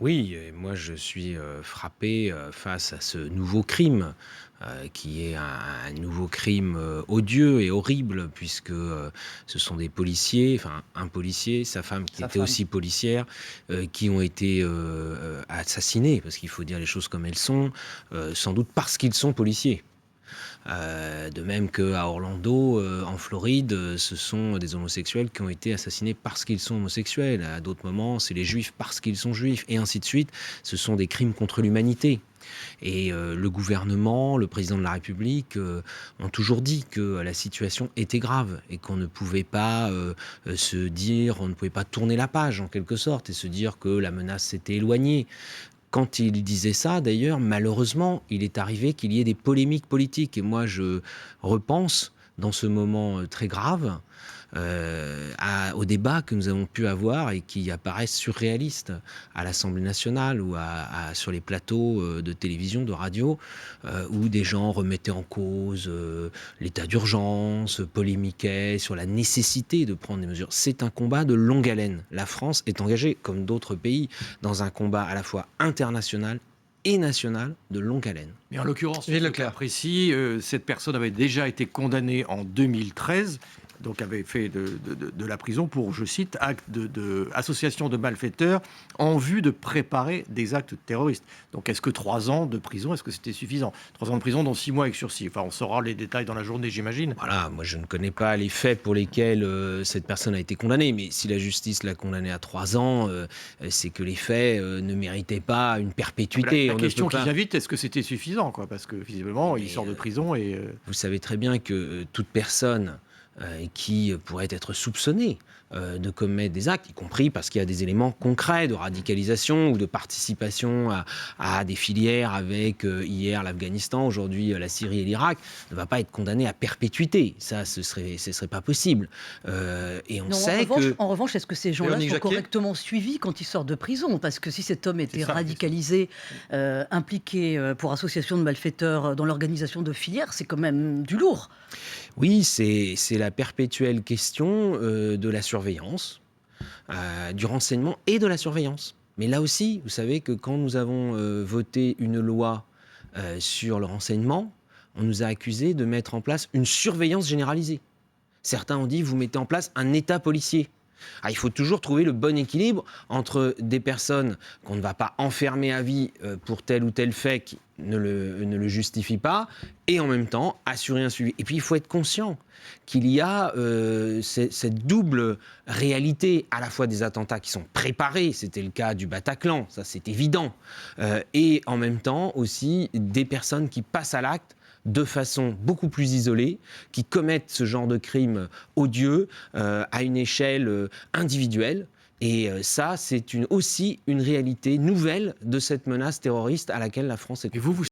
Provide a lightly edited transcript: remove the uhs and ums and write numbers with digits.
Oui, et moi je suis frappé face à ce nouveau crime, qui est un nouveau crime odieux et horrible, puisque ce sont des policiers, enfin un policier, sa femme qui Sa était femme. aussi policière, qui ont été assassinés, parce qu'il faut dire les choses comme elles sont, sans doute parce qu'ils sont policiers. De même qu'à Orlando, en Floride, ce sont des homosexuels qui ont été assassinés parce qu'ils sont homosexuels. À d'autres moments, c'est les juifs parce qu'ils sont juifs, et ainsi de suite. Ce sont des crimes contre l'humanité. Et le gouvernement, le président de la République ont toujours dit que la situation était grave et qu'on ne pouvait pas se dire, on ne pouvait pas tourner la page en quelque sorte et se dire que la menace s'était éloignée. Quand il disait ça, d'ailleurs, malheureusement, il est arrivé qu'il y ait des polémiques politiques. Et moi, je repense, dans ce moment très grave, aux débats que nous avons pu avoir et qui apparaissent surréalistes à l'Assemblée nationale ou sur les plateaux de télévision, de radio, où des gens remettaient en cause l'état d'urgence, polémiquaient sur la nécessité de prendre des mesures. C'est un combat de longue haleine. La France est engagée, comme d'autres pays, dans un combat à la fois international et national de longue haleine. Mais en l'occurrence, sur Gilles ce cas Leclerc. précis, cette personne avait déjà été condamnée en 2013, donc avait fait de la prison pour, je cite, acte association de malfaiteurs en vue de préparer des actes terroristes. Donc est-ce que 3 ans de prison, est-ce que c'était suffisant? 3 ans de prison, dont 6 mois avec sursis. Enfin, on saura les détails dans la journée, j'imagine. Voilà, moi je ne connais pas les faits pour lesquels cette personne a été condamnée, mais si la justice l'a condamnée à 3 ans, c'est que les faits ne méritaient pas une La, perpétuité. la On ne peut question qui pas. vient vite, est-ce que c'était suffisant, quoi? Parce que visiblement, il Mais sort de prison et vous savez très bien que toute personne qui pourrait être soupçonnée de commettre des actes, y compris parce qu'il y a des éléments concrets de radicalisation ou de participation à des filières avec hier l'Afghanistan, aujourd'hui la Syrie et l'Irak, ne va pas être condamnée à perpétuité. Ça, ce serait pas possible. Et on Non, sait que. en revanche, est-ce que ces gens-là Véronique sont Jacquier. correctement suivis quand ils sortent de prison? Parce que si cet homme était ça, radicalisé, impliqué pour association de malfaiteurs dans l'organisation de filières, c'est quand même du lourd. Oui, c'est la perpétuelle question de la surveillance, du renseignement et de la surveillance. Mais là aussi, vous savez que quand nous avons voté une loi sur le renseignement, on nous a accusés de mettre en place une surveillance généralisée. Certains ont dit, vous mettez en place un État policier. Ah, il faut toujours trouver le bon équilibre entre des personnes qu'on ne va pas enfermer à vie pour tel ou tel fait qui ne le justifie pas, et en même temps assurer un suivi. Et puis il faut être conscient qu'il y a cette double réalité, à la fois des attentats qui sont préparés, c'était le cas du Bataclan, ça c'est évident, et en même temps aussi des personnes qui passent à l'acte de façon beaucoup plus isolée, qui commettent ce genre de crimes odieux à une échelle individuelle. Et ça, c'est aussi une réalité nouvelle de cette menace terroriste à laquelle la France est vous